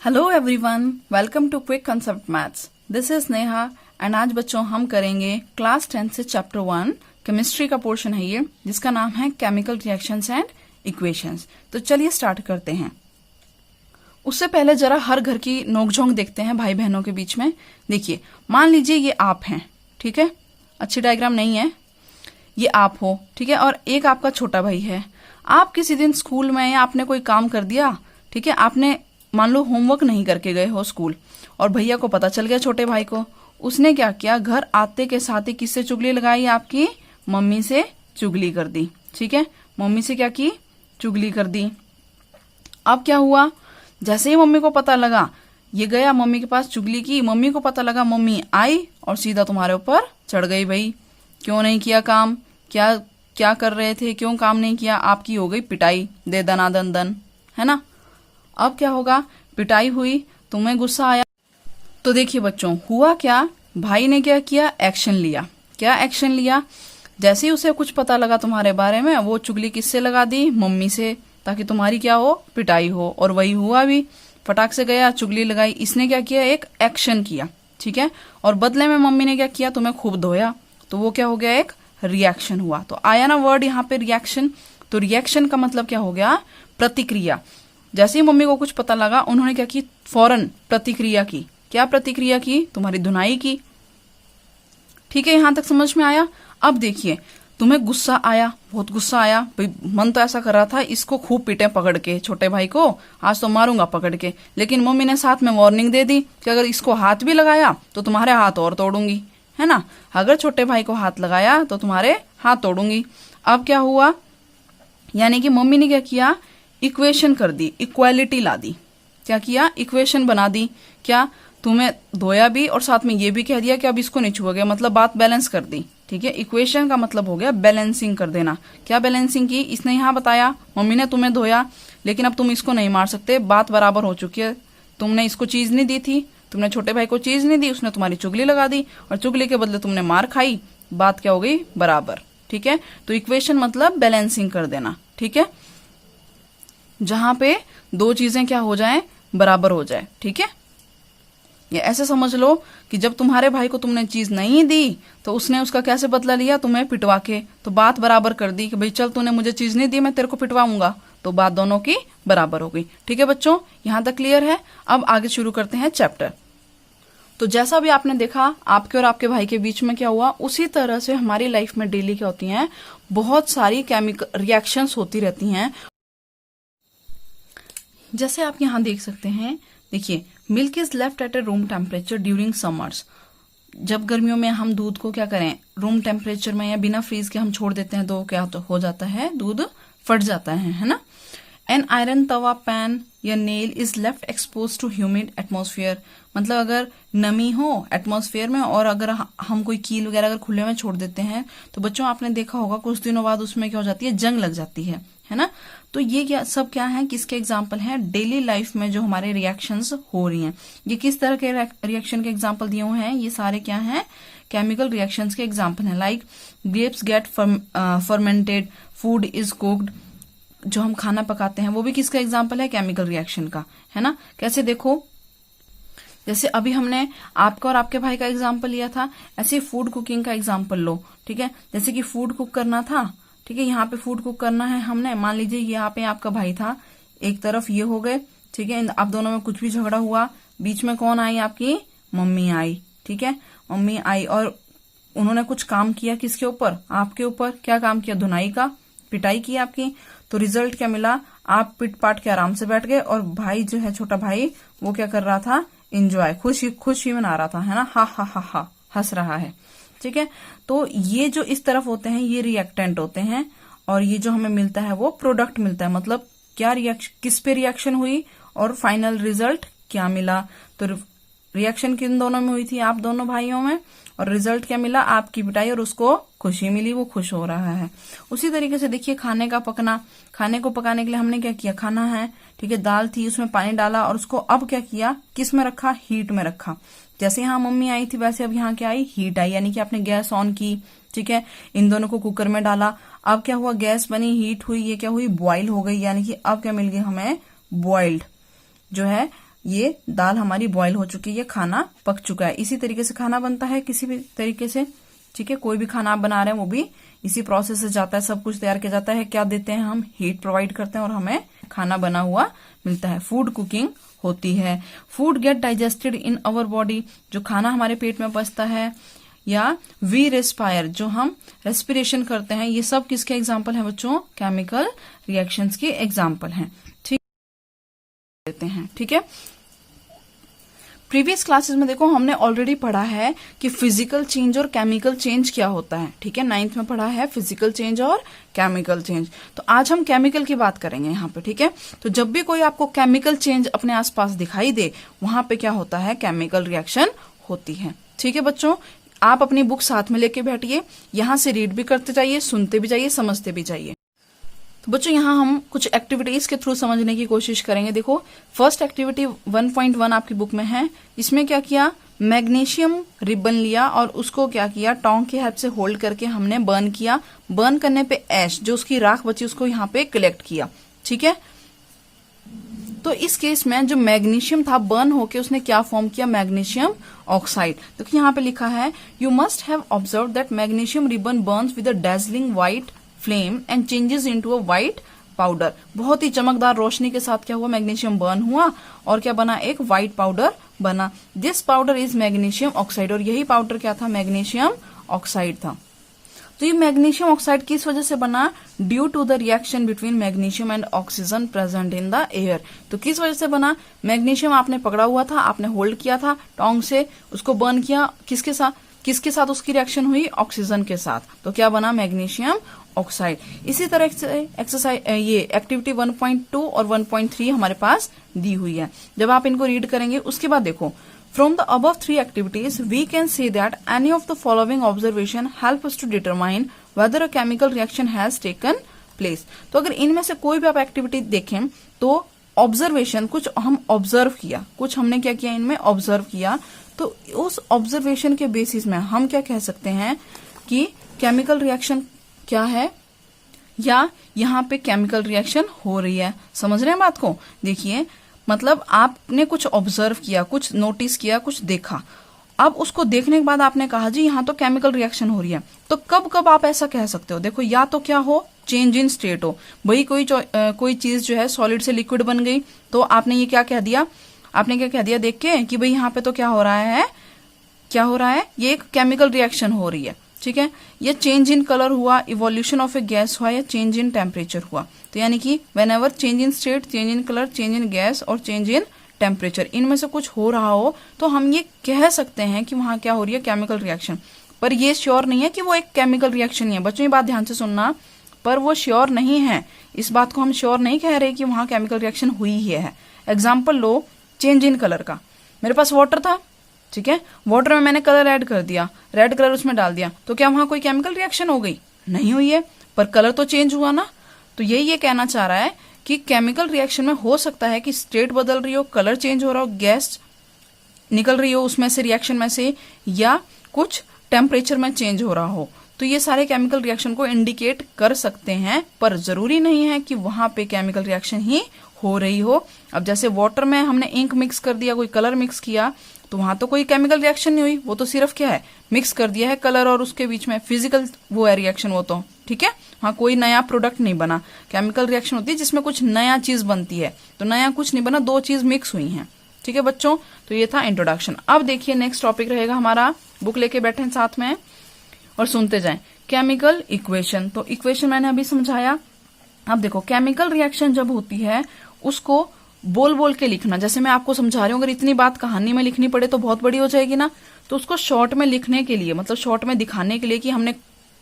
Hello everyone, welcome to quick concept maths. This is Neha and आज बच्चों हम करेंगे क्लास 10 से चैप्टर 1 केमिस्ट्री का पोर्शन है ये, जिसका नाम है केमिकल रिएक्शंस एंड इक्वेशंस। तो चलिए स्टार्ट करते हैं। उससे पहले जरा हर घर की नोकझोंक देखते हैं भाई बहनों के बीच में। देखिए, मान लीजिए ये आप हैं, ठीक है, अच्छी डायग्राम नहीं है, ये आप हो, ठीक है, और एक आपका छोटा भाई है। आप किसी दिन स्कूल में या आपने कोई काम कर दिया, ठीक है, आपने मान लो होमवर्क नहीं करके गए हो स्कूल, और भैया को पता चल गया छोटे भाई को। उसने क्या किया, घर आते के साथ ही किससे चुगली लगाई, आपकी मम्मी से चुगली कर दी, ठीक है, मम्मी से क्या की, चुगली कर दी। अब क्या हुआ, जैसे ही मम्मी को पता लगा, ये गया मम्मी के पास, चुगली की, मम्मी को पता लगा, मम्मी आई और सीधा तुम्हारे ऊपर चढ़ गई। भाई क्यों नहीं किया काम, क्या क्या कर रहे थे, क्यों काम नहीं किया, आपकी हो गई पिटाई, दे दनादन दन, है ना। अब क्या होगा, पिटाई हुई, तुम्हें गुस्सा आया। तो देखिए बच्चों, हुआ क्या, भाई ने क्या किया, एक्शन लिया। क्या एक्शन लिया, जैसे ही उसे कुछ पता लगा तुम्हारे बारे में, वो चुगली किससे लगा दी, मम्मी से, ताकि तुम्हारी क्या हो, पिटाई हो। और वही हुआ भी, फटाक से गया, चुगली लगाई। इसने क्या किया, एक एक्शन किया, ठीक है, और बदले में मम्मी ने क्या किया, तुम्हें खूब धोया। तो वो क्या हो गया, एक रिएक्शन हुआ। तो आया ना वर्ड यहाँ पे रिएक्शन। तो रिएक्शन का मतलब क्या हो गया, प्रतिक्रिया। जैसे ही मम्मी को कुछ पता लगा, उन्होंने क्या की, फौरन प्रतिक्रिया की। क्या प्रतिक्रिया की, तुम्हारी धुनाई की। ठीक है, यहां तक समझ में आया। अब देखिए, तुम्हें गुस्सा आया, बहुत गुस्सा आया, भाई मन तो ऐसा कर रहा था इसको खूब पीटे पकड़ के, छोटे भाई को आज तो मारूंगा पकड़ के। लेकिन मम्मी ने साथ में वार्निंग दे दी कि अगर इसको हाथ भी लगाया तो तुम्हारे हाथ और तोड़ूंगी, है ना, अगर छोटे भाई को हाथ लगाया तो तुम्हारे हाथ तोड़ूंगी। अब क्या हुआ, यानी कि मम्मी ने क्या किया, इक्वेशन कर दी, इक्वालिटी ला दी। क्या किया, इक्वेशन बना दी। क्या, तुम्हें धोया भी और साथ में ये भी कह दिया कि अब इसको नहीं छुओगे, मतलब बात बैलेंस कर दी। ठीक है, इक्वेशन का मतलब हो गया बैलेंसिंग कर देना। क्या बैलेंसिंग की, इसने यहाँ बताया, मम्मी ने तुम्हें धोया, लेकिन अब तुम इसको नहीं मार सकते, बात बराबर हो चुकी है। तुमने इसको चीज नहीं दी थी, तुमने छोटे भाई को चीज नहीं दी, उसने तुम्हारी चुगली लगा दी, और चुगली के बदले तुमने मार खाई, बात क्या हो गई, बराबर। ठीक है, तो इक्वेशन मतलब बैलेंसिंग कर देना। ठीक है, जहां पे दो चीजें क्या हो जाएं, बराबर हो जाए। ठीक है, ये ऐसे समझ लो कि जब तुम्हारे भाई को तुमने चीज नहीं दी तो उसने उसका कैसे बदला लिया, तुम्हें पिटवा के। तो बात बराबर कर दी कि भाई चल तूने मुझे चीज नहीं दी, मैं तेरे को पिटवाऊंगा, तो बात दोनों की बराबर हो गई। ठीक है बच्चों, यहां तक क्लियर है। अब आगे शुरू करते हैं चैप्टर। तो जैसा भी आपने देखा, आपके और आपके भाई के बीच में क्या हुआ, उसी तरह से हमारी लाइफ में डेली क्या होती हैं, बहुत सारी केमिकल रिएक्शंस होती रहती हैं। जैसे आप यहाँ देख सकते हैं, देखिए, milk is left eight A room temperature during summers. जब गर्मियों में हम दूध को क्या करें, रूम टेम्परेचर में या बिना फ्रीज के हम छोड़ देते हैं, तो क्या तो हो जाता है, दूध फट जाता है ना। एन आयरन तवा पैन या nail is left expose to humid atmosphere. मतलब अगर नमी हो एटमोस्फेयर में और अगर हम कोई कील वगैरह अगर खुले में छोड़ देते हैं, तो बच्चों आपने देखा होगा कुछ दिनों बाद उसमें क्या हो जाती है, जंग लग जाती है ना। तो ये क्या सब क्या है, किसके एग्जाम्पल हैं, डेली लाइफ में जो हमारे रिएक्शंस हो रही हैं। ये किस तरह के रिएक्शन के एग्जाम्पल दिए हुए हैं, ये सारे क्या हैं, केमिकल रिएक्शंस के एग्जाम्पल हैं। Like grapes get fermented, food is cooked, जो हम खाना पकाते हैं वो भी किसका एग्जाम्पल है, केमिकल रिएक्शन का, है ना। कैसे देखो, जैसे अभी हमने आपका और आपके भाई का एग्जाम्पल लिया था, ऐसे फूड कुकिंग का एग्जाम्पल लो। ठीक है, जैसे कि फूड कुक करना था, ठीक है, यहाँ पे फूड कुक करना है हमने, मान लीजिए यहाँ पे आपका भाई था, एक तरफ ये हो गए, ठीक है, आप दोनों में कुछ भी झगड़ा हुआ, बीच में कौन आई, आपकी मम्मी आई। ठीक है, मम्मी आई और उन्होंने कुछ काम किया, किसके ऊपर, आपके ऊपर। क्या काम किया, धुनाई का, पिटाई की आपकी। तो रिजल्ट क्या मिला, आप पिट पाट के आराम से बैठ गए, और भाई जो है छोटा भाई, वो क्या कर रहा था, एंजॉय, खुशी मना रहा था, है ना, हा हा हा हा, हंस रहा है। ठीक है, तो ये जो इस तरफ होते हैं ये रिएक्टेंट होते हैं, और ये जो हमें मिलता है वो प्रोडक्ट मिलता है। मतलब क्या रिएक्शन, किस पे रिएक्शन हुई और फाइनल रिजल्ट क्या मिला। तो रिएक्शन किन दोनों में हुई थी, आप दोनों भाइयों में, और रिजल्ट क्या मिला, आपकी पिटाई और उसको खुशी मिली, वो खुश हो रहा है। उसी तरीके से देखिए, खाने का पकना, खाने को पकाने के लिए हमने क्या किया, खाना है, ठीक है, दाल थी, उसमें पानी डाला और उसको अब क्या किया, किस में रखा, हीट में रखा। जैसे यहाँ मम्मी आई थी वैसे अब यहाँ क्या आई, हीट आई, यानी कि आपने गैस ऑन की, ठीक है, इन दोनों को कुकर में डाला। अब क्या हुआ, गैस बनी, हीट हुई, ये क्या हुई, बॉइल हो गई, यानी कि अब क्या मिल गया हमें, बॉइल्ड जो है ये दाल हमारी बॉईल हो चुकी है, खाना पक चुका है। इसी तरीके से खाना बनता है किसी भी तरीके से, ठीक है। कोई भी खाना आप बना रहे हैं वो भी इसी प्रोसेस से जाता है, सब कुछ तैयार किया जाता है। क्या देते हैं हम, हीट प्रोवाइड करते हैं और हमें खाना बना हुआ मिलता है। फूड कुकिंग होती है। Food gate digested in our body, जो खाना हमारे पेट में पचता है, या वी रेस्पायर, जो हम रेस्पिरेशन करते हैं। ये सब किसके एग्जाम्पल है बच्चों, केमिकल रिएक्शंस के एग्जाम्पल हैं, ठीक देते हैं, ठीक है। प्रीवियस क्लासेस में देखो हमने ऑलरेडी पढ़ा है कि फिजिकल चेंज और केमिकल चेंज क्या होता है, ठीक है। 9th में पढ़ा है फिजिकल चेंज और केमिकल चेंज। तो आज हम केमिकल की बात करेंगे यहाँ पे, ठीक है। तो जब भी कोई आपको केमिकल चेंज अपने आसपास दिखाई दे, वहां पे क्या होता है, केमिकल रिएक्शन होती है, ठीक है बच्चों। आप अपनी बुक साथ में लेके बैठिए, यहां से रीड भी करते जाइए, सुनते भी जाइए, समझते भी जाइए। तो बच्चों यहाँ हम कुछ एक्टिविटीज के थ्रू समझने की कोशिश करेंगे। देखो फर्स्ट एक्टिविटी 1.1 आपकी बुक में है। इसमें क्या किया, मैग्नीशियम रिबन लिया और उसको क्या किया, टोंग की हेल्प से होल्ड करके हमने बर्न किया। बर्न करने पे ऐश, जो उसकी राख बची, उसको यहाँ पे कलेक्ट किया, ठीक है। तो इस केस में जो मैग्नीशियम था बर्न होके उसने क्या फॉर्म किया, मैग्नीशियम ऑक्साइड। तो यहाँ पे लिखा है, you must have observe that magnesium ribbon Burns with a dazzling white flame and changes into a white powder. बहुत ही चमकदार रोशनी के साथ क्या हुआ, मैग्नीशियम बर्न हुआ और क्या बना, एक व्हाइट पाउडर बना। This powder is magnesium oxide, और यही पाउडर क्या था, मैग्नीशियम ऑक्साइड था। तो ये मैग्नीशियम ऑक्साइड किस वजह से बना, due to the reaction between magnesium and oxygen present in the air. तो किस वजह से बना, मैग्नीशियम आपने पकड़ा हुआ था, आपने होल्ड किया था टोंग से, उसको बर्न किया, किसके साथ उसकी रिएक्शन हुई, ऑक्सीजन के साथ। तो क्या बना, मैग्नीशियम ऑक्साइड। इसी तरह से एक्सरसाइज ये एक्टिविटी 1.2 और 1.3 हमारे पास दी हुई है। जब आप इनको रीड करेंगे उसके बाद देखो, from the above 3 activities we can say that any of the following observation help us to determine whether a chemical reaction has taken place. तो अगर इनमें से कोई भी आप एक्टिविटी देखें तो ऑब्जर्वेशन, कुछ हम ऑब्जर्व किया, कुछ हमने क्या किया, इनमें ऑब्जर्व किया, तो उस ऑब्जर्वेशन के बेसिस में हम क्या कह सकते हैं कि केमिकल रिएक्शन क्या है, या यहाँ पे केमिकल रिएक्शन हो रही है। समझ रहे हैं बात को, देखिए मतलब आपने कुछ ऑब्जर्व किया, कुछ नोटिस किया, कुछ देखा, अब उसको देखने के बाद आपने कहा जी यहाँ तो केमिकल रिएक्शन हो रही है। तो कब कब आप ऐसा कह सकते हो, देखो या तो क्या हो, चेंज इन स्टेट हो, भाई कोई चीज जो है सॉलिड से लिक्विड बन गई, तो आपने ये क्या कह दिया, आपने क्या कह दिया देख के कि भाई यहाँ पे तो क्या हो रहा है, क्या हो रहा है, ये एक केमिकल रिएक्शन हो रही है, ठीक है। ये चेंज इन कलर हुआ, इवोल्यूशन ऑफ ए गैस हुआ, या चेंज इन टेम्परेचर हुआ। तो यानी कि when ever change in state, change in colour, change in gas और चेंज इन टेम्परेचर, इनमें से कुछ हो रहा हो तो हम ये कह सकते हैं कि वहां क्या हो रही है, केमिकल रिएक्शन। पर ये श्योर नहीं है कि वो एक केमिकल रिएक्शन ही है। बच्चों ये बात ध्यान से सुनना, पर वो श्योर नहीं है, इस बात को हम श्योर नहीं कह रहे कि वहां केमिकल रिएक्शन हुई ही है। Example low change in colour का, मेरे पास वाटर था, ठीक है, वाटर में मैंने कलर ऐड कर दिया, रेड कलर उसमें डाल दिया, तो क्या वहां कोई केमिकल रिएक्शन हो गई, नहीं हुई है, पर कलर तो चेंज हुआ ना। तो यही ये कहना चाह रहा है कि केमिकल रिएक्शन में हो सकता है कि स्टेट बदल रही हो, कलर चेंज हो रहा हो, गैस निकल रही हो उसमें से, रिएक्शन में से, या कुछ टेम्परेचर में चेंज हो रहा हो। तो ये सारे केमिकल रिएक्शन को इंडिकेट कर सकते हैं, पर जरूरी नहीं है कि वहां पे केमिकल रिएक्शन ही हो रही हो। अब जैसे वाटर में हमने इंक मिक्स कर दिया, कोई कलर मिक्स किया, तो वहां तो कोई केमिकल रिएक्शन नहीं हुई, वो तो सिर्फ क्या है, मिक्स कर दिया है कलर और उसके बीच में फिजिकल वो है रिएक्शन, वो तो ठीक है, हाँ कोई नया प्रोडक्ट नहीं बना। केमिकल रिएक्शन होती है जिसमें कुछ नया चीज बनती है, तो नया कुछ नहीं बना, दो चीज मिक्स हुई हैं, ठीक है बच्चों। तो ये था इंट्रोडक्शन। अब देखिए नेक्स्ट टॉपिक रहेगा हमारा, बुक लेके बैठे साथ में और सुनते जाएं, केमिकल इक्वेशन। तो इक्वेशन मैंने अभी समझाया। अब देखो केमिकल रिएक्शन जब होती है उसको बोल बोल के लिखना, जैसे मैं आपको समझा रही हूँ, अगर इतनी बात कहानी में लिखनी पड़े तो बहुत बड़ी हो जाएगी ना, तो उसको शॉर्ट में लिखने के लिए, मतलब शॉर्ट में दिखाने के लिए कि हमने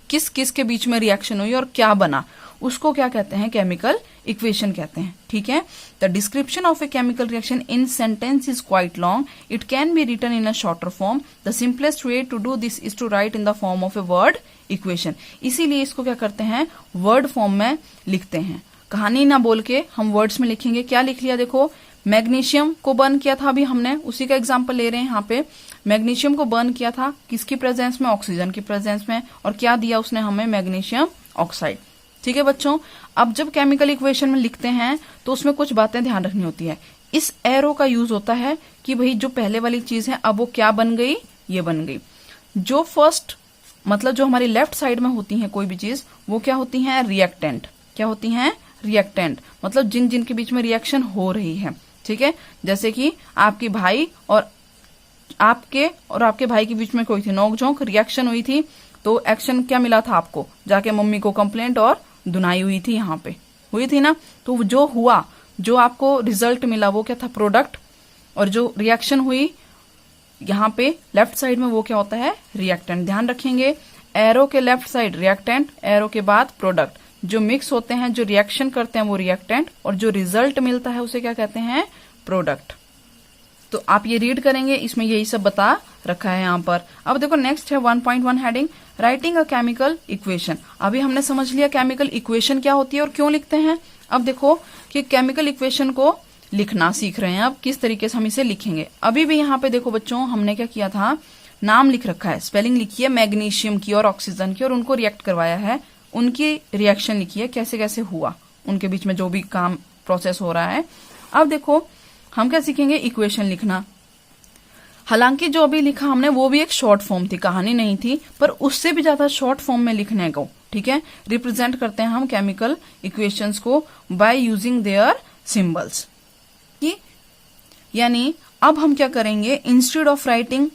किस किस के बीच में रिएक्शन हुई और क्या बना, उसको क्या कहते हैं, केमिकल इक्वेशन कहते हैं, ठीक है। The description of a chemical reaction in sentence is quite long, it can be written in a shorter form. The simplest way to do this is to write in the form of a word equation. इसीलिए इसको क्या करते हैं, word form में लिखते हैं, कहानी ना बोल के हम वर्ड्स में लिखेंगे। क्या लिख लिया, देखो मैग्नीशियम को बर्न किया था अभी हमने, उसी का एग्जांपल ले रहे हैं यहाँ पे। मैग्नीशियम को बर्न किया था किसकी प्रेजेंस में, ऑक्सीजन की प्रेजेंस में, और क्या दिया उसने हमें, मैग्नीशियम ऑक्साइड, ठीक है बच्चों। अब जब केमिकल इक्वेशन में लिखते हैं तो उसमें कुछ बातें ध्यान रखनी होती है। इस एरो का यूज होता है कि भाई जो पहले वाली चीज है अब वो क्या बन गई, ये बन गई। जो फर्स्ट मतलब जो हमारी लेफ्ट साइड में होती है कोई भी चीज, वो क्या होती है, रिएक्टेंट। क्या होती हैं, रिएक्टेंट, मतलब जिन जिन के बीच में रिएक्शन हो रही है, ठीक है। जैसे कि आपके भाई और आपके भाई के बीच में कोई थी नोकझोंक, रिएक्शन हुई थी, तो एक्शन क्या मिला था आपको, जाके मम्मी को कंप्लेंट और धुनाई हुई थी, यहाँ पे हुई थी ना। तो जो हुआ, जो आपको रिजल्ट मिला वो क्या था, प्रोडक्ट। और जो रिएक्शन हुई यहाँ पे लेफ्ट साइड में वो क्या होता है, रिएक्टेंट। ध्यान रखेंगे, एरो के लेफ्ट साइड रिएक्टेंट, एरो के बाद प्रोडक्ट। जो मिक्स होते हैं, जो रिएक्शन करते हैं वो रिएक्टेंट, और जो रिजल्ट मिलता है उसे क्या कहते हैं, प्रोडक्ट। तो आप ये रीड करेंगे, इसमें यही सब बता रखा है यहाँ पर। अब देखो नेक्स्ट है 1.1 heading, writing a chemical equation. अभी हमने समझ लिया केमिकल इक्वेशन क्या होती है और क्यों लिखते हैं। अब देखो कि केमिकल इक्वेशन को लिखना सीख रहे हैं, अब किस तरीके से हम इसे लिखेंगे। अभी भी यहाँ पे देखो बच्चों, हमने क्या किया था, नाम लिख रखा है, स्पेलिंग लिखी है मैग्नीशियम की और ऑक्सीजन की, और उनको रिएक्ट करवाया है, उनकी रिएक्शन लिखी है, कैसे कैसे हुआ, उनके बीच में जो भी काम प्रोसेस हो रहा है। अब देखो हम क्या सीखेंगे, इक्वेशन लिखना। हालांकि जो अभी लिखा हमने वो भी एक शॉर्ट फॉर्म थी, कहानी नहीं थी, पर उससे भी ज्यादा शॉर्ट फॉर्म में लिखने को, ठीक है। रिप्रेजेंट करते हैं हम केमिकल इक्वेशंस को बाय यूजिंग देयर सिंबल्स। यानी अब हम क्या करेंगे, instead of writing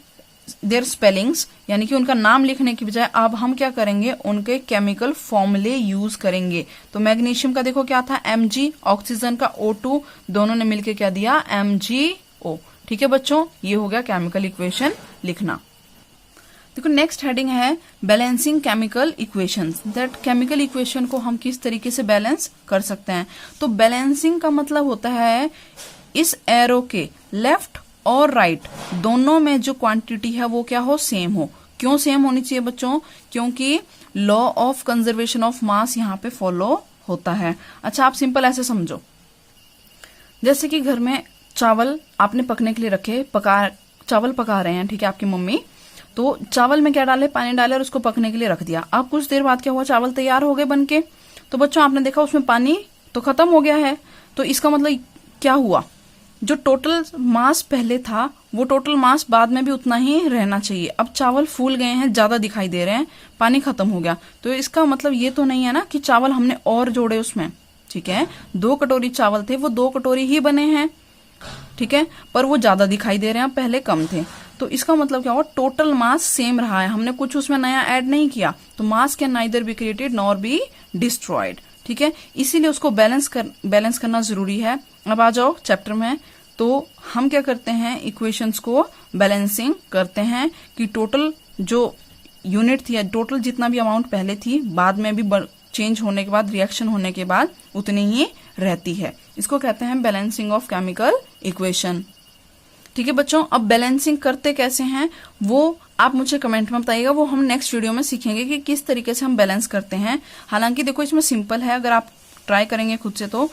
their spellings, यानी कि उनका नाम लिखने की बजाय अब हम क्या करेंगे, उनके केमिकल फॉर्मूले यूज करेंगे। तो मैग्नीशियम का देखो क्या था, Mg, ऑक्सीजन का O2, दोनों ने मिलकर क्या दिया, MgO। ठीक है बच्चों, ये हो गया केमिकल इक्वेशन लिखना। देखो नेक्स्ट हेडिंग है balancing chemical equations, that chemical equation को हम किस तरीके से बैलेंस कर सकते हैं। तो बैलेंसिंग का मतलब होता है इस एरो के लेफ्ट और राइट दोनों में जो क्वांटिटी है वो क्या हो, सेम हो। क्यों सेम होनी चाहिए बच्चों, क्योंकि law of conservation of mass यहाँ पे फॉलो होता है। अच्छा आप सिंपल ऐसे समझो, जैसे कि घर में चावल आपने पकने के लिए रखे, चावल पका रहे हैं, ठीक है, आपकी मम्मी। तो चावल में क्या डाले, पानी डाले और उसको पकने के लिए रख दिया। अब कुछ देर बाद क्या हुआ, चावल तैयार हो गए बनके। तो बच्चों आपने देखा उसमें पानी तो खत्म हो गया है। तो इसका मतलब क्या हुआ, जो टोटल मास पहले था वो टोटल मास बाद में भी उतना ही रहना चाहिए। अब चावल फूल गए हैं, ज्यादा दिखाई दे रहे हैं, पानी खत्म हो गया। तो इसका मतलब ये तो नहीं है ना कि चावल हमने और जोड़े उसमें, ठीक है। 2 कटोरी चावल थे, वो 2 कटोरी ही बने हैं, ठीक है, पर वो ज्यादा दिखाई दे रहे हैं, पहले कम थे। तो इसका मतलब क्या हुआ, टोटल मास सेम रहा है, हमने कुछ उसमें नया ऐड नहीं किया। तो मास can neither be created nor be destroyed, ठीक है। इसीलिए उसको बैलेंस करना जरूरी है। अब आ जाओ चैप्टर में। तो हम क्या करते हैं, इक्वेशंस को बैलेंसिंग करते हैं कि टोटल जो यूनिट थी, टोटल जितना भी अमाउंट पहले थी, बाद में भी चेंज होने के बाद, रिएक्शन होने के बाद उतनी ही रहती है। इसको कहते हैं बैलेंसिंग ऑफ केमिकल इक्वेशन, ठीक है बच्चों। अब बैलेंसिंग करते कैसे हैं वो आप मुझे कमेंट में बताइएगा, वो हम नेक्स्ट वीडियो में सीखेंगे कि किस तरीके से हम बैलेंस करते हैं। हालांकि देखो इसमें सिंपल है, अगर आप ट्राई करेंगे खुद से तो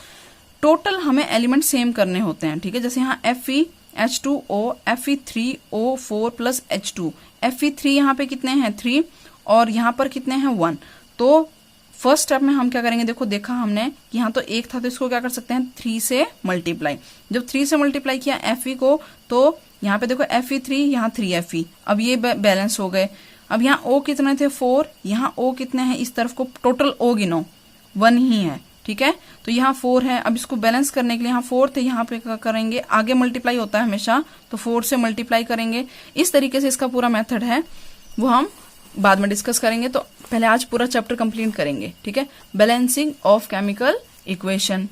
टोटल हमें एलिमेंट सेम करने होते हैं, ठीक है। जैसे यहाँ FeH2O, Fe3O4 plus H2, Fe3 यहाँ पे कितने हैं 3 और यहाँ पर कितने हैं 1। तो फर्स्ट स्टेप में हम क्या करेंगे, देखो देखा हमने कि यहाँ तो 1 था, तो इसको क्या कर सकते हैं 3 से मल्टीप्लाई। जब 3 से मल्टीप्लाई किया Fe को, तो यहाँ पे देखो Fe3, यहाँ 3Fe, अब ये बैलेंस हो गए। अब यहाँ O कितने थे 4, यहाँ O कितने हैं, इस तरफ को टोटल O गिनो 1 ही है, ठीक है। तो यहाँ 4 है। अब इसको बैलेंस करने के लिए यहाँ 4 थे, यहाँ पे क्या करेंगे, आगे मल्टीप्लाई होता है हमेशा, तो 4 से मल्टीप्लाई करेंगे। इस तरीके से इसका पूरा मेथड है, वो हम बाद में डिस्कस करेंगे। तो पहले आज पूरा चैप्टर कंप्लीट करेंगे, ठीक है, बैलेंसिंग ऑफ केमिकल इक्वेशन।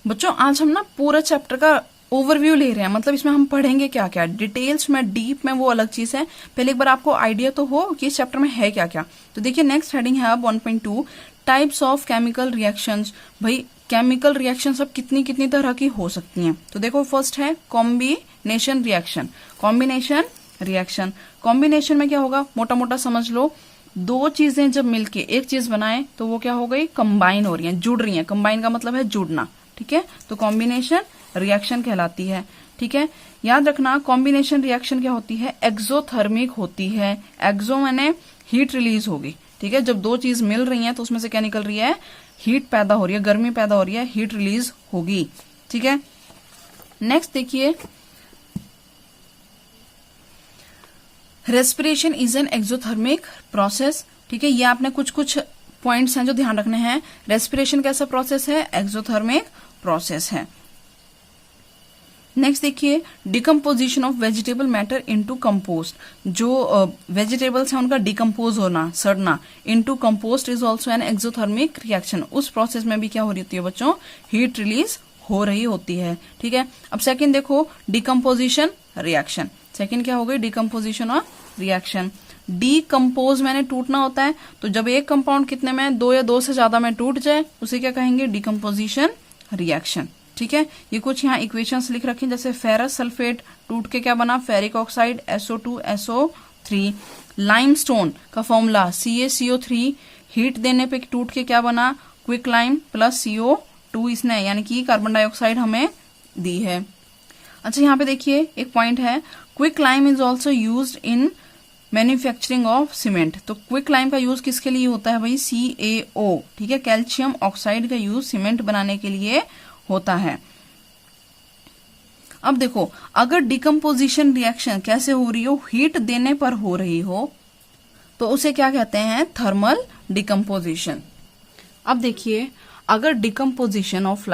बच्चों आज हम ना पूरा चैप्टर का ओवरव्यू ले रहे हैं, मतलब इसमें हम पढ़ेंगे क्या क्या, डिटेल्स में डीप में वो अलग चीज है। पहले एक बार आपको आइडिया तो हो कि इस चैप्टर में है क्या क्या। तो देखिए नेक्स्ट हेडिंग है अब 1.2 टाइप्स ऑफ केमिकल रिएक्शंस। भाई केमिकल रिएक्शन सब कितनी कितनी तरह की हो सकती हैं। तो देखो फर्स्ट है combination reaction. Combination reaction, combination में क्या होगा, मोटा मोटा समझ लो, 2 चीजें जब मिलके एक चीज बनाए तो वो क्या हो गई, कंबाइन हो रही हैं, जुड़ रही हैं। कंबाइन का मतलब है जुड़ना, ठीक है। तो कॉम्बिनेशन रिएक्शन कहलाती है, ठीक है। याद रखना कॉम्बिनेशन रिएक्शन क्या होती है, एक्सोथर्मिक होती है। एक्सो माने हीट रिलीज होगी, ठीक है। जब 2 चीज मिल रही हैं तो उसमें से क्या निकल रही है, हीट पैदा हो रही है, गर्मी पैदा हो रही है, हीट रिलीज होगी, ठीक है। नेक्स्ट देखिए, respiration is an exothermic process. ठीक है, ये आपने कुछ पॉइंट्स हैं जो ध्यान रखने हैं। रेस्पिरेशन कैसा प्रोसेस है? एक्सोथर्मिक प्रोसेस है। नेक्स्ट देखिए, decomposition of vegetable matter into compost. जो वेजिटेबल्स हैं उनका डिकम्पोज होना, सड़ना, into compost is also an exothermic reaction. उस प्रोसेस में भी क्या हो रही होती है बच्चों? हीट रिलीज हो रही होती है। ठीक है, अब सेकंड देखो, डिकम्पोजिशन रिएक्शन। सेकंड क्या हो गई? Decomposition of reaction. डीकम्पोज मैंने टूटना होता है, तो जब एक कंपाउंड कितने में, 2 या 2 से ज्यादा में टूट जाए उसे क्या कहेंगे? Decomposition reaction. ठीक है, ये कुछ यहाँ इक्वेशंस लिख रखे हैं, जैसे फेरस सल्फेट टूट के क्या बना? Ferric oxide SO2SO3। लाइमस्टोन का फॉर्मूला CaCO3, हीट देने पे टूट के क्या बना? क्विक लाइम प्लस CO2 इसने, यानी कि कार्बन डाइऑक्साइड हमें दी है। अच्छा, यहाँ पे देखिए एक पॉइंट है, quick lime is also used in manufacturing of cement. तो क्विक लाइम का यूज किसके लिए होता है भाई? CaO। ठीक है, कैल्शियम ऑक्साइड का यूज सीमेंट बनाने के लिए होता है। अब देखो, अगर डिकम्पोजिशन रिएक्शन कैसे हो रही हो? हीट देने पर हो रही हो, तो उसे क्या कहते हैं? Thermal decomposition. अब देखिए, अगर डिकम्पोजिशन ऑफ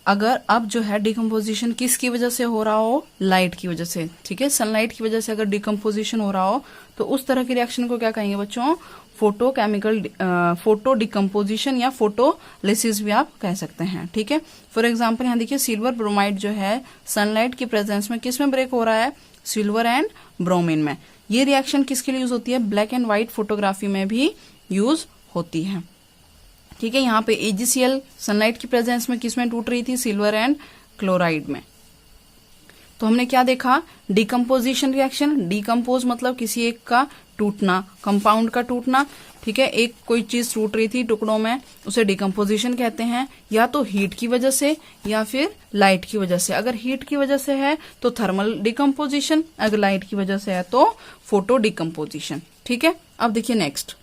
अगर अब जो है डिकम्पोजिशन किसकी वजह से हो रहा हो? लाइट की वजह से। ठीक है, सनलाइट की वजह से अगर डिकम्पोजिशन हो रहा हो तो उस तरह के रिएक्शन को क्या कहेंगे बच्चों? फोटो डिकम्पोजिशन या फोटोलिसिस भी आप कह सकते हैं। ठीक है, फॉर एग्जाम्पल यहाँ देखिए, सिल्वर ब्रोमाइड जो है सनलाइट की प्रेजेंस में किस में ब्रेक हो रहा है? सिल्वर एंड ब्रोमीन में। ये रिएक्शन किसके लिए यूज होती है? ब्लैक एंड व्हाइट फोटोग्राफी में भी यूज होती है। ठीक है, यहाँ पे AgCl सनलाइट की प्रेजेंस में किस में टूट रही थी? सिल्वर एंड क्लोराइड में। तो हमने क्या देखा? Decomposition reaction. डिकम्पोज मतलब किसी एक का टूटना, कंपाउंड का टूटना। ठीक है, एक कोई चीज टूट रही थी टुकड़ों में, उसे डिकम्पोजिशन कहते हैं, या तो हीट की वजह से या फिर लाइट की वजह से। अगर हीट की वजह से है तो थर्मल डिकम्पोजिशन, अगर लाइट की वजह से है तो फोटो डिकम्पोजिशन। ठीक है, अब देखिए नेक्स्ट।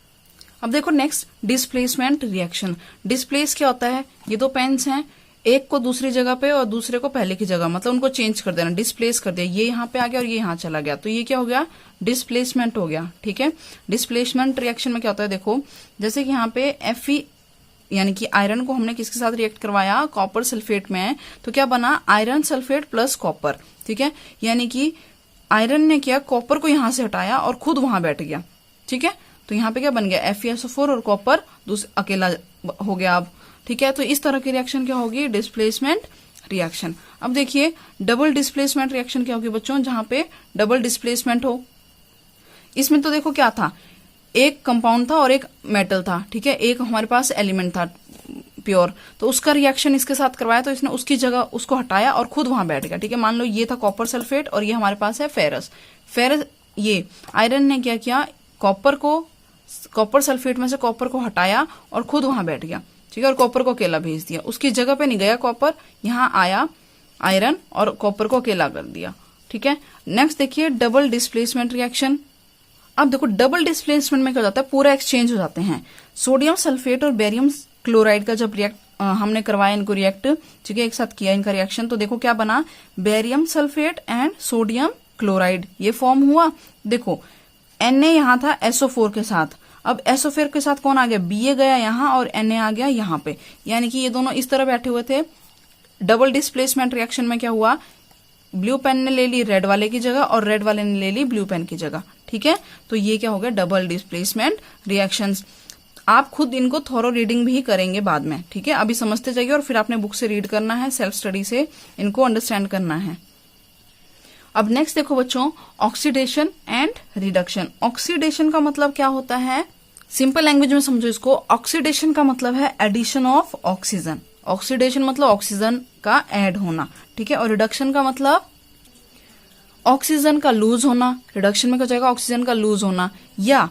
अब देखो नेक्स्ट, डिस्प्लेसमेंट रिएक्शन। डिस्प्लेस क्या होता है? ये दो पेन्स हैं, एक को दूसरी जगह पे और दूसरे को पहले की जगह, मतलब उनको चेंज कर देना, डिस्प्लेस कर दिया। ये यहाँ पे आ गया और ये यहाँ चला गया, तो ये क्या हो गया? डिस्प्लेसमेंट हो गया। ठीक है, डिस्प्लेसमेंट रिएक्शन में क्या होता है? देखो, जैसे कि यहाँ पे Fe यानी कि आयरन को हमने किसके साथ रिएक्ट करवाया? कॉपर सल्फेट में, तो क्या बना? Iron sulphate plus copper. ठीक है, यानी कि आयरन ने क्या? कॉपर को यहां से हटाया और खुद वहां बैठ गया। ठीक है, तो यहाँ पे क्या बन गया? FeSO4 और कॉपर अकेला हो गया अब। ठीक है, तो इस तरह की रिएक्शन क्या होगी? Displacement reaction. अब देखिए, डबल डिस्प्लेसमेंट रिएक्शन क्या होगी बच्चों? जहां पे डबल डिस्प्लेसमेंट हो। इसमें तो देखो क्या था, एक कंपाउंड था और एक मेटल था। ठीक है, एक हमारे पास एलिमेंट था प्योर, तो उसका रिएक्शन इसके साथ करवाया, तो इसने उसकी जगह उसको हटाया और खुद वहां बैठ गया। ठीक है, मान लो ये था कॉपर सल्फेट और ये हमारे पास है फेरस। ये आयरन ने क्या किया? कॉपर सल्फेट में से कॉपर को हटाया और खुद वहां बैठ गया। ठीक है, और कॉपर को अकेला भेज दिया। उसकी जगह पे नहीं गया कॉपर, यहाँ आया आयरन और कॉपर को अकेला कर दिया। ठीक है, नेक्स्ट देखिए, डबल डिस्प्लेसमेंट रिएक्शन। अब देखो, डबल डिस्प्लेसमेंट में क्या हो जाता है? पूरा एक्सचेंज हो जाते हैं। सोडियम सल्फेट और बेरियम क्लोराइड का जब हमने करवाया इनको रिएक्ट, ठीक है, एक साथ किया इनका रिएक्शन, तो देखो क्या बना? Barium sulphate and sodium chloride ये फॉर्म हुआ। देखो, Na यहाँ था SO4 के साथ, अब SO4 के साथ कौन आ गया? Ba गया यहाँ और Na आ गया यहाँ पे, यानी कि ये दोनों इस तरह बैठे हुए थे। डबल डिस्प्लेसमेंट रिएक्शन में क्या हुआ? ब्लू पेन ने ले ली रेड वाले की जगह और रेड वाले ने ले ली ब्लू पेन की जगह। ठीक है, तो ये क्या हो गया? Double displacement reactions. आप खुद इनको थोरो रीडिंग भी करेंगे बाद में। ठीक है, अभी समझते जाइए और फिर आपने बुक से रीड करना है, सेल्फ स्टडी से इनको अंडरस्टैंड करना है। अब नेक्स्ट देखो बच्चों, ऑक्सीडेशन एंड रिडक्शन। ऑक्सीडेशन का मतलब क्या होता है? सिंपल लैंग्वेज में समझो इसको। ऑक्सीडेशन का मतलब है एडिशन ऑफ ऑक्सीजन। ऑक्सीडेशन मतलब ऑक्सीजन का ऐड होना। ठीक है, और रिडक्शन का मतलब ऑक्सीजन का लूज होना। रिडक्शन में क्या हो जाएगा? ऑक्सीजन का लूज होना, या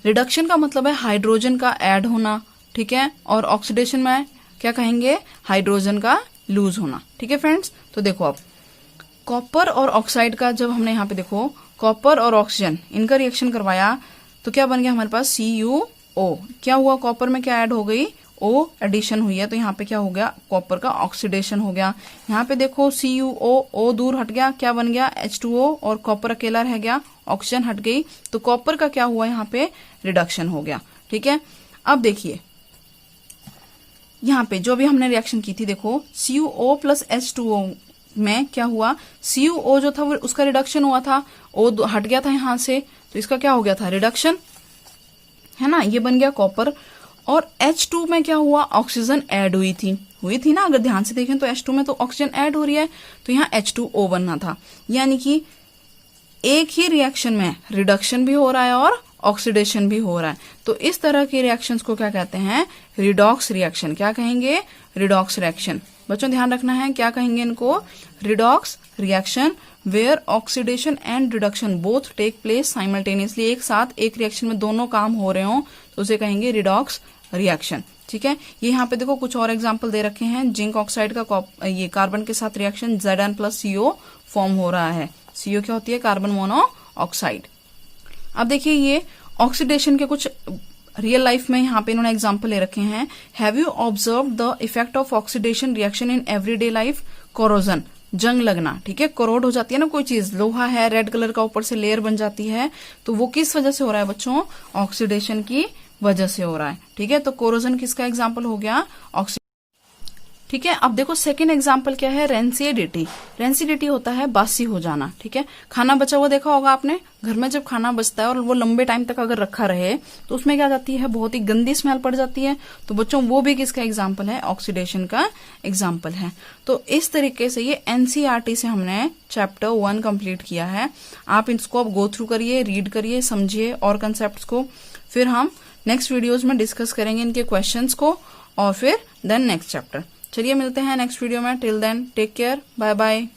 रिडक्शन का मतलब है हाइड्रोजन का ऐड होना। ठीक है, और ऑक्सीडेशन में क्या कहेंगे? हाइड्रोजन का लूज होना। ठीक है फ्रेंड्स, तो देखो अब कॉपर और ऑक्साइड का जब हमने यहाँ पे देखो कॉपर और ऑक्सीजन इनका रिएक्शन करवाया, तो क्या बन गया हमारे पास? CuO। क्या हुआ? कॉपर में क्या ऐड हो गई? O एडिशन हुई है तो यहाँ पे क्या हो गया, कॉपर का ऑक्सीडेशन हो गया। यहाँ पे देखो CuO, O दूर हट गया, क्या बन गया H2O, और कॉपर अकेला रह गया, ऑक्सीजन हट गई, तो कॉपर का क्या हुआ यहाँ पे रिडक्शन हो गया। ठीक है, अब देखिए यहाँ पे जो भी हमने रिएक्शन की थी, देखो CuO प्लस H2O में क्या हुआ, CuO जो था वो उसका रिडक्शन हुआ था, O हट गया था यहाँ से, तो इसका क्या हो गया था रिडक्शन, है ना, ये बन गया कॉपर। और H2 में क्या हुआ, ऑक्सीजन ऐड हुई थी ना, अगर ध्यान से देखें तो H2 में तो ऑक्सीजन ऐड हो रही है, तो यहाँ H2O बनना था। यानी कि एक ही रिएक्शन में रिडक्शन भी हो रहा है और ऑक्सीडेशन भी हो रहा है, तो इस तरह के रिएक्शंस को क्या कहते हैं, रिडॉक्स रिएक्शन। क्या कहेंगे, रिडॉक्स रिएक्शन। बच्चों ध्यान रखना है, क्या कहेंगे इनको, redox reaction where oxidation and reduction both take place simultaneously. एक साथ एक रिएक्शन में दोनों काम हो रहे हो तो उसे कहेंगे रिडॉक्स रिएक्शन। ठीक है, ये यहाँ पे देखो कुछ और एग्जांपल दे रखे हैं। जिंक ऑक्साइड का ये कार्बन के साथ reaction Zn plus CO form हो रहा है। CO क्या होती है, कार्बन मोनो ऑक्साइड। अब देखिए ये ऑक्सीडेशन के कुछ रियल लाइफ में यहाँ पे इन्होंने एग्जांपल ले रखे हैं। Have you observe the effect of oxidation reaction in everyday life, corrosion, जंग लगना। ठीक है, कोरोड हो जाती है ना कोई चीज, लोहा है रेड कलर का, ऊपर से लेयर बन जाती है, तो वो किस वजह से हो रहा है बच्चों, ऑक्सीडेशन की वजह से हो रहा है। ठीक है, तो कोरोजन किसका एग्जाम्पल हो गया, ऑक्सी। ठीक है, अब देखो सेकेंड एग्जाम्पल क्या है, रेंसिडिटी। रेंसिडिटी होता है बासी हो जाना। ठीक है, खाना बचा हुआ देखा होगा आपने, घर में जब खाना बचता है और वो लंबे टाइम तक अगर रखा रहे तो उसमें क्या जाती है, बहुत ही गंदी स्मेल पड़ जाती है। तो बच्चों वो भी किसका एग्जाम्पल है, ऑक्सीडेशन का एग्जाम्पल है। तो इस तरीके से ये NCERT से हमने चैप्टर 1 कंप्लीट किया है। आप इसको अब गो थ्रू करिए, रीड करिए, समझिए और कंसेप्ट को, फिर हम नेक्स्ट वीडियोज में डिस्कस करेंगे इनके क्वेश्चंस को, और फिर देन नेक्स्ट चैप्टर। चलिए मिलते हैं नेक्स्ट वीडियो में। Till then take care, bye bye.